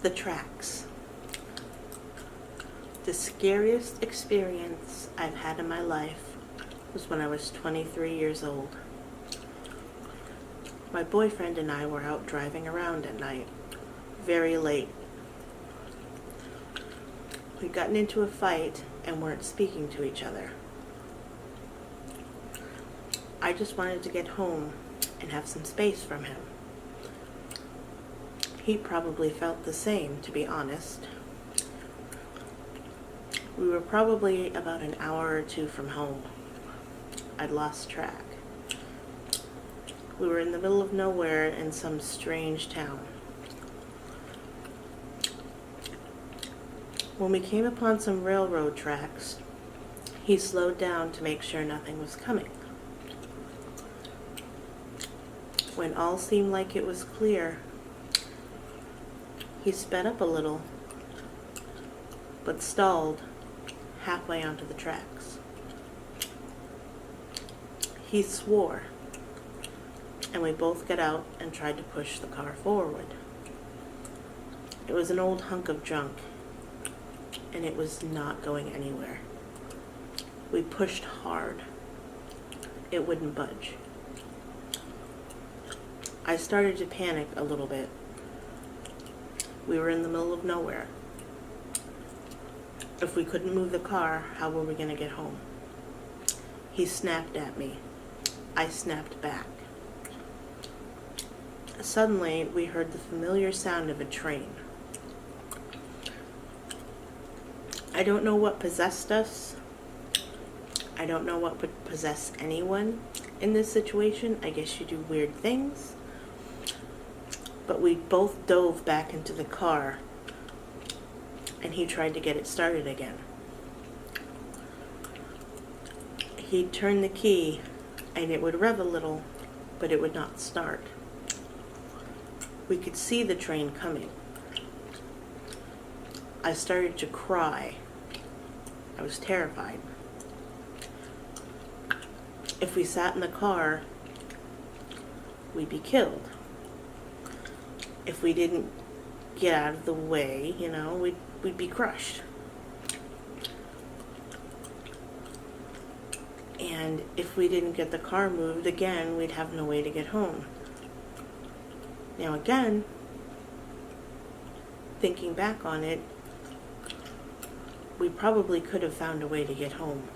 The tracks. The scariest experience I've had in my life was when I was 23 years old. My boyfriend and I were out driving around at night, very late. We'd gotten into a fight and weren't speaking to each other. I just wanted to get home and have some space from him. He probably felt the same, to be honest. We were probably about an hour or two from home. I'd lost track. We were in the middle of nowhere in some strange town. When we came upon some railroad tracks, he slowed down to make sure nothing was coming. When all seemed like it was clear, he sped up a little, but stalled halfway onto the tracks. He swore, and we both got out and tried to push the car forward. It was an old hunk of junk, and it was not going anywhere. We pushed hard. It wouldn't budge. I started to panic a little bit. We were in the middle of nowhere. If we couldn't move the car, how were we going to get home? He snapped at me. I snapped back. Suddenly, we heard the familiar sound of a train. I don't know what possessed us. I don't know what would possess anyone in this situation. I guess you do weird things. But we both dove back into the car, and he tried to get it started again. He'd turn the key, and it would rev a little, but it would not start. We could see the train coming. I started to cry. I was terrified. If we sat in the car, we'd be killed. If we didn't get out of the way, we'd be crushed. And if we didn't get the car moved again, we'd have no way to get home. Now again, thinking back on it, we probably could have found a way to get home.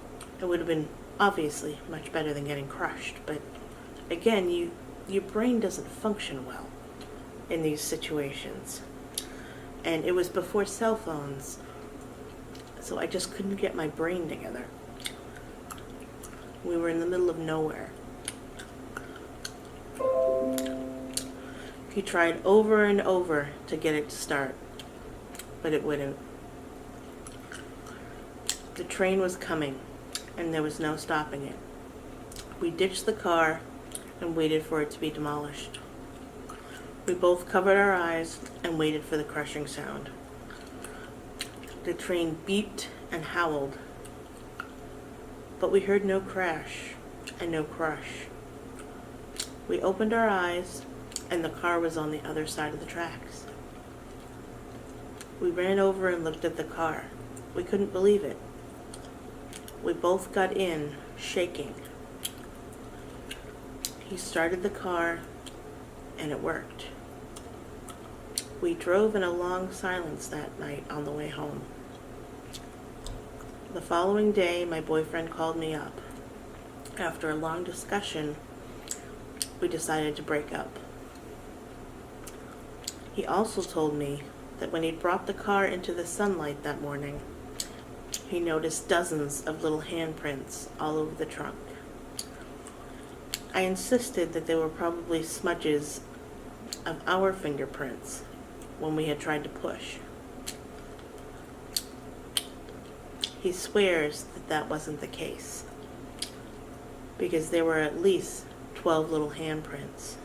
It would have been obviously much better than getting crushed, but again, your brain doesn't function well in these situations. And it was before cell phones, so I just couldn't get my brain together. We were in the middle of nowhere. He tried over and over to get it to start, but it wouldn't. The train was coming, and there was no stopping it. We ditched the car and waited for it to be demolished. We both covered our eyes and waited for the crushing sound. The train beeped and howled, but we heard no crash and no crush. We opened our eyes, and the car was on the other side of the tracks. We ran over and looked at the car. We couldn't believe it. We both got in, shaking. He started the car, and it worked. We drove in a long silence that night on the way home. The following day, my boyfriend called me up. After a long discussion, we decided to break up. He also told me that when he brought the car into the sunlight that morning, he noticed dozens of little handprints all over the trunk. I insisted that they were probably smudges of our fingerprints when we had tried to push. He swears that that wasn't the case, because there were at least 12 little handprints.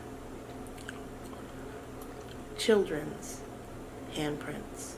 Children's handprints.